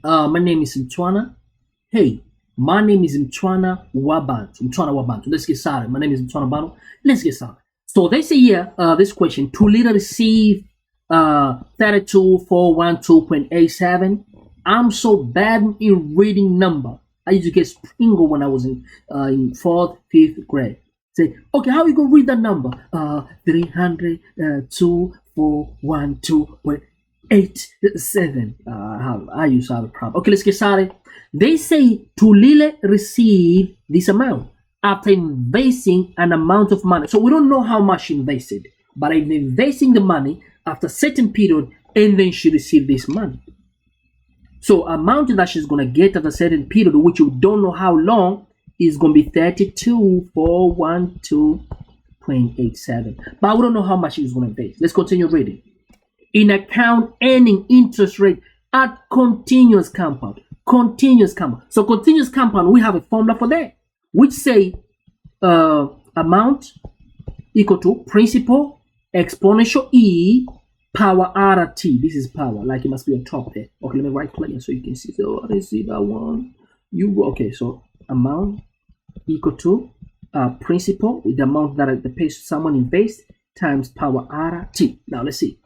my name is Mtwana. Hey, my name is Mtwana Wabantu. Mtwana Wabantu. Let's get started. My name is Mtwana Wabantu. Let's get started. So they say here, this question, to later receive 32412.87. I'm so bad in reading number. I used to get Springle when I was in fourth, fifth grade. Say, okay, how you gonna read that number? 302.412.87. I used to have a problem. Okay, let's get started. They say Tulile received this amount after investing an amount of money. So we don't know how much she invested, but I'm investing the money after a certain period, and then she received this money. So amount that she's gonna get at a certain period, which you don't know how long, is gonna be 32412.87. But we don't know how much she's gonna invest. Let's continue reading. In account earning interest rate at continuous compound. Continuous compound. So continuous compound, we have a formula for that, which say amount equal to principal exponential e power RT. This is power, like it must be on top there. Okay, let me right click so you can see. So I see that one. Okay, so amount equal to principal with the amount that the patient someone invests times power RT. Now let's see.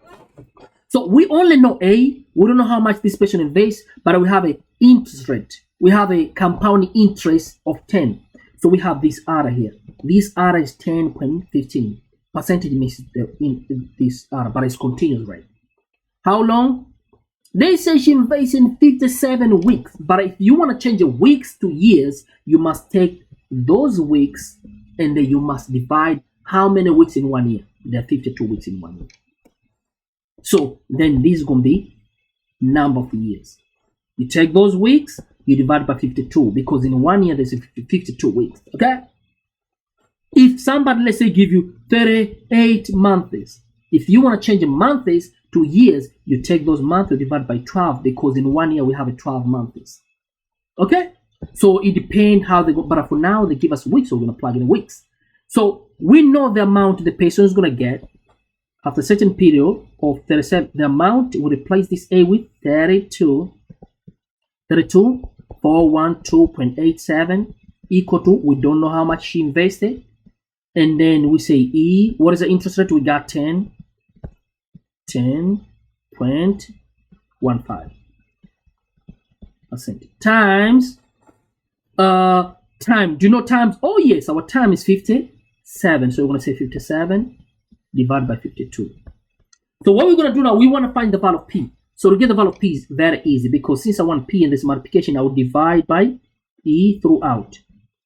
So we only know A. We don't know how much this patient invests, but we have a interest rate. We have a compounding interest of 10. So we have this R here. This R is 10.15. Percentage means in this R, but it's continuous rate. How long? They say she invests in 57 weeks, but if you want to change the weeks to years, you must take those weeks and then you must divide how many weeks in 1 year. There are 52 weeks in 1 year. So then this is going to be number of years. You take those weeks, you divide by 52, because in 1 year there's 52 weeks. Okay? If somebody, let's say, give you 38 months, if you want to change the months to years, you take those months and divide by 12, because in 1 year we have a 12 months. Okay? So it depends how they go, but for now they give us weeks, so we're going to plug in weeks. So we know the amount the patient is going to get after a certain period of 37. The amount, we replace this A with 412.87 equal to, we don't know how much she invested. And then we say E, what is the interest rate? We got 10.15% times time. Do you know times? Oh yes, our time is 57. So we're going to say 57 divided by 52. So what we're going to do now, we want to find the value of P. So to get the value of P is very easy, because since I want P in this multiplication, I will divide by E throughout.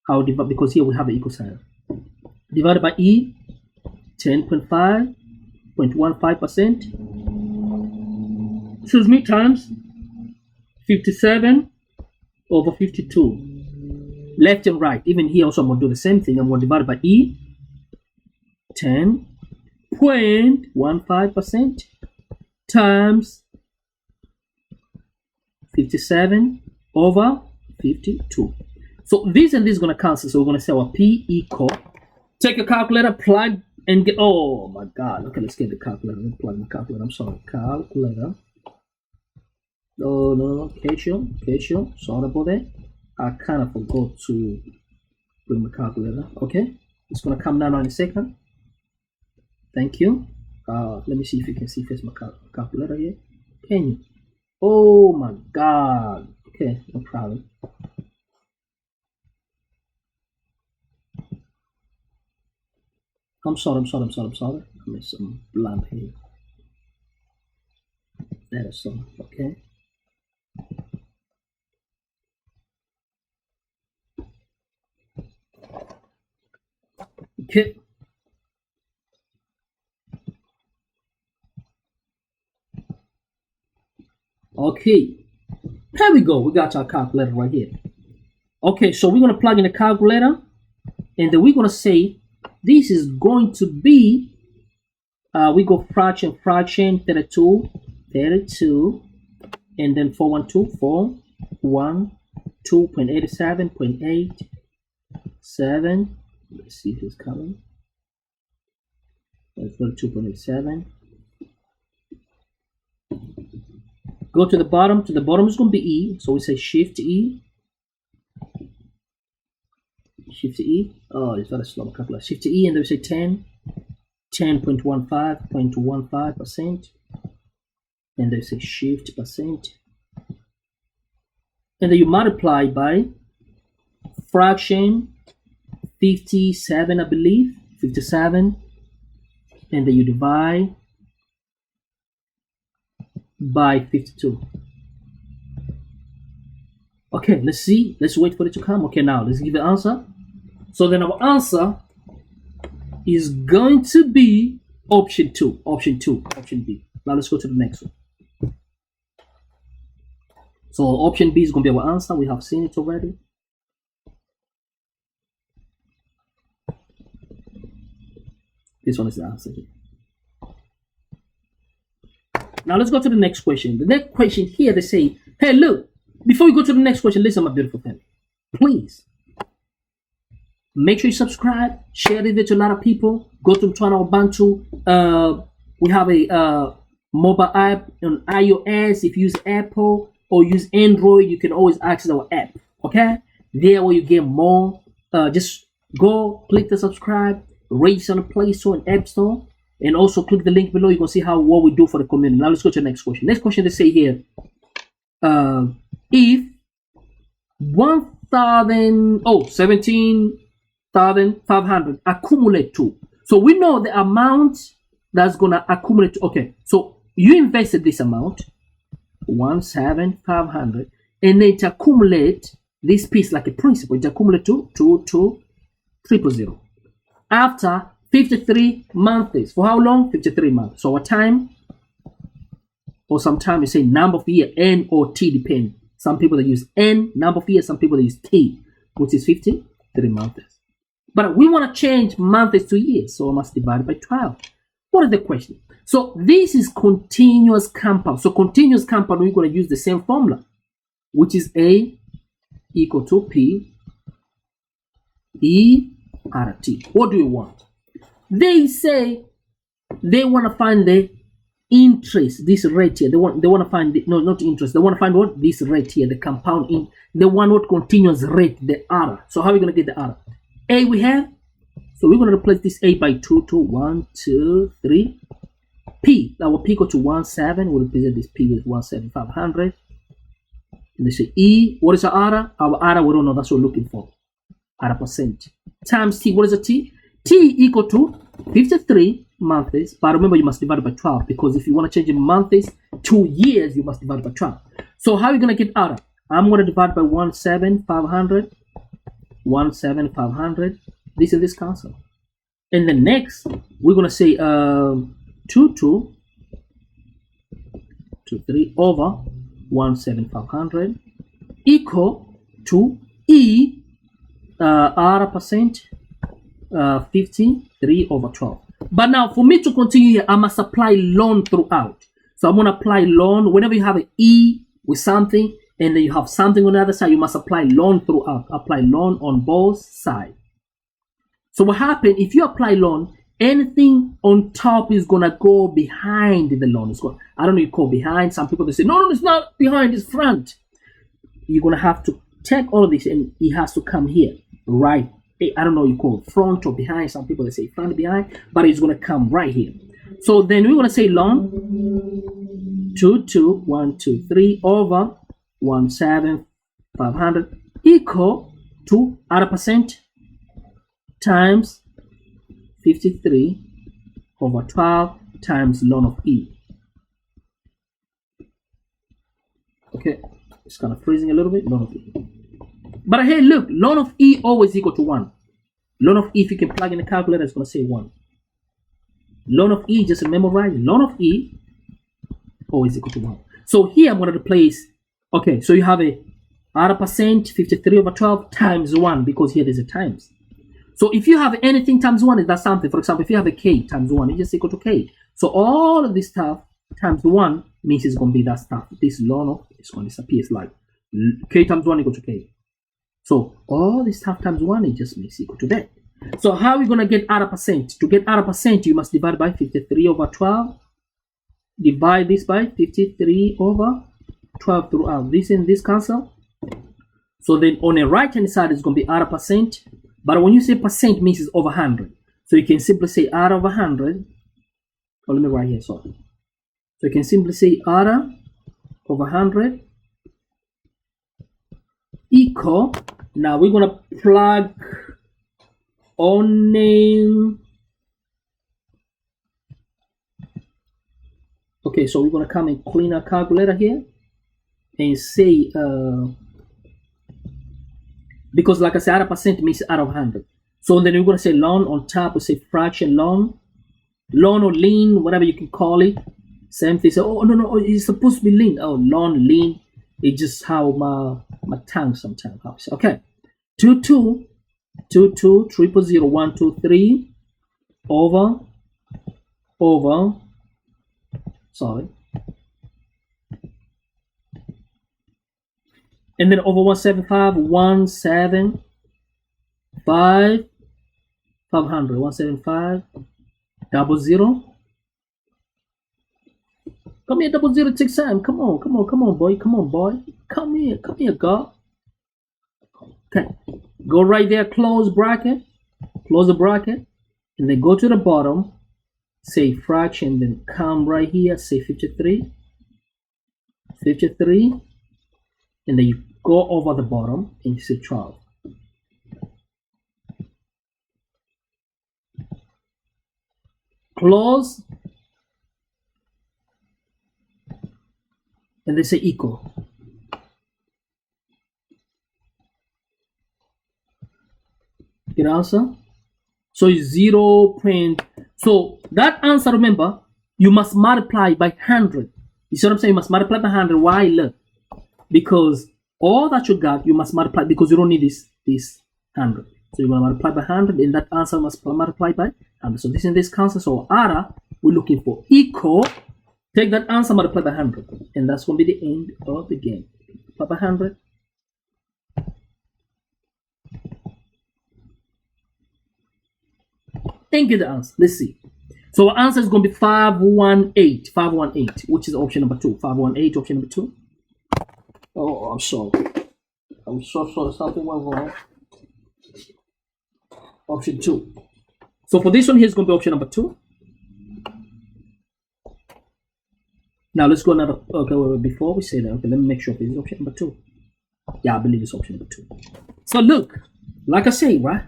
I will divide, because here we have an equal sign. Divided by E, 10.15%. Excuse me, times 57 over 52. Left and right. Even here also I'm going to do the same thing. I'm going to divide by E, 10.15% times 57 over 52. So this and this is going to cancel. So we're going to say our P equal. Take a calculator, plug, and get. Oh my God. Okay, let's get the calculator. Let's plug the calculator. I'm sorry. Calculator. Oh, no. Casio. Sorry about that. I kind of forgot to bring my calculator. Okay. It's going to come down in a second. Thank you. Let me see if you can see first my calculator here. Can you? Oh my God. Okay, no problem. I'm sorry. I made some blank here. That is so. Okay. Okay. Okay. Here we go. We got our calculator right here. Okay, so we're going to plug in the calculator, and then we're going to say this is going to be, we go fraction, 32, and then 412.87.87. Let's see if it's coming. 32.87. Go to the bottom. To the bottom is going to be E. So we say Shift E. Shift E. Oh, it's very slow calculator. Shift E, and then we say 10. 10.15%. And they say Shift percent. And then you multiply by fraction 57, I believe. 57. And then you divide by 52. Okay, let's see. Let's wait for it to come. Okay, now let's give the answer. So then our answer is going to be option 2. Option B. Now let's go to the next one. So option B is going to be our answer. We have seen it already. This one is the answer here. Now let's go to the next question. The next question here, they say, hey, look, before we go to the next question, listen, my beautiful family. Please, make sure you subscribe, share it with a lot of people. Go to Mtwana Bantu. We have a mobile app on iOS. If you use Apple or use Android, you can always access our app. Okay? There where you get more. Just go, click the subscribe, rate on the Play Store and App Store. And also click the link below. You can see what we do for the community. Now let's go to the next question. Next question they say here, if 17,500 accumulate to. So we know the amount that's gonna accumulate to. Okay, so you invested this amount, 17,500, and then it accumulate this piece like a principal. It accumulate to 2,2,000. After 53 months. For how long? 53 months. So our time, or sometimes you say number of year, N or T, depend. Some people that use N, number of years, some people that use T, which is 53 months. But we want to change months to years, so I must divide by 12. What is the question? So this is continuous compound. So continuous compound, we're going to use the same formula, which is A equal to P E R T. What do we want? They say they want to find the interest, this rate here. They want to find not interest. They want to find what? This rate here, the compound in the one what continuous rate, the R. So how are we going to get the R? A we have. So we're going to replace this A by 2 to 1, 2, 3. P, our P equal to 17. We'll represent this P with 17,500. And they say E, what is our R? Our R, we don't know. That's what we're looking for. R percent. Times T, what is a T? T equal to 53 months. But remember, you must divide by 12, because if you want to change in months to years, you must divide by 12. So how are you going to get R? I'm going to divide by 17,500. 17,500. This is this cancel. And the next, we're going to say 2,3 over 17,500 equal to E R percent 53 over 12. But now for me to continue here, I must apply ln throughout. So I'm going to apply ln. Whenever you have an E with something and then you have something on the other side, you must apply ln throughout. Apply ln on both sides. So what happens if you apply ln, anything on top is going to go behind the ln. It's going, I don't know, you call behind. Some people they say, no, it's not behind, it's front. You're going to have to take all of this and it has to come here, right? I don't know, you call it front or behind. Some people they say front, behind, but it's going to come right here. So then we're going to say ln 123 over 17,500 equal to R percent times 53 over 12 times ln of E. Okay, it's kind of freezing a little bit, ln of E. But hey, look, ln of E always equal to 1. Ln of E, if you can plug in the calculator, it's going to say 1. Ln of E, just memorize, ln of E always equal to 1. So here I'm going to replace, okay, so you have a R percent 53 over 12 times 1, because here there's a times. So if you have anything times 1, that's something. For example, if you have a K times 1, it's just equal to K. So all of this stuff times 1 means it's going to be that stuff. This ln of it's going to disappear. It's like K times 1 equal to K. So all this stuff times 1, it just makes equal to that. So how are we going to get R percent? To get R percent, you must divide by 53 over 12. Divide this by 53 over 12 throughout. This and this cancel. So then on the right hand side is going to be out of percent. But when you say percent means it's over 100. So you can simply say out of 100. Oh, let me write here, sorry. So you can simply say out of 100 equal. Now we're going to plug on name. Okay, so we're going to come and clean our calculator here and say, because like I said, out of percent means out of 100. So then we're going to say ln on top, we say fraction ln or lean, whatever you can call it. Same thing. So, oh, no, it's supposed to be lean. Oh, ln, lean. It's just how my tongue sometimes helps. Okay. 22, 000, 1, 2, 3 over, sorry. And then over 175, 175, 500, 175, 00. Come here, 00 takes time. Come on, boy. Come here, God. Okay. Go right there, close bracket, close the bracket, and then go to the bottom, say fraction, then come right here, say 53, and then you go over the bottom and you say 12. Close, and they say equal. Get answer? So it's 0. So that answer, remember, you must multiply by 100. You see what I'm saying? You must multiply by 100. Why? Look, because all that you got, you must multiply, because you don't need this 100. So you want to multiply by 100, and that answer must multiply by 100. So this is this answer. So ARA, we're looking for equal. Take that answer, multiply by 100, and that's going to be the end of the game. Multiply by 100. And get the answer. Let's see. So our answer is going to be 518, which is option number 2. 518, option number 2. Oh, I'm sorry. I'm so sorry. Something went wrong. Option 2. So for this one here is going to be option number 2. Now let's go another. Okay, before we say that, okay, let me make sure this is option number 2. Yeah, I believe it's option number 2. So look, like I say, right?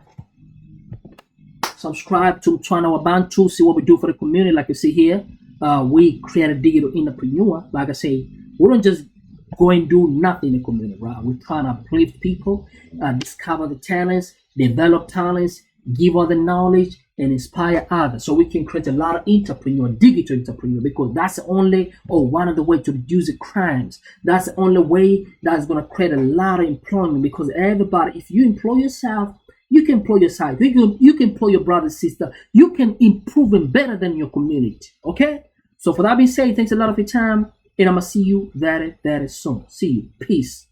Subscribe to Channel Abantu, see what we do for the community. Like you see here, we create a digital entrepreneur. Like I say, we don't just go and do nothing in the community, right? We're trying to uplift people, discover the talents, develop talents, give all the knowledge, and inspire others. So we can create a lot of digital entrepreneur, because that's the only, one of the way to reduce the crimes. That's the only way that's going to create a lot of employment, because everybody, if you employ yourself, you can employ yourself. You can employ your brother, sister. You can improve and better than your community. Okay? So for that being said, thanks a lot for your time. And I'm going to see you very, very soon. See you. Peace.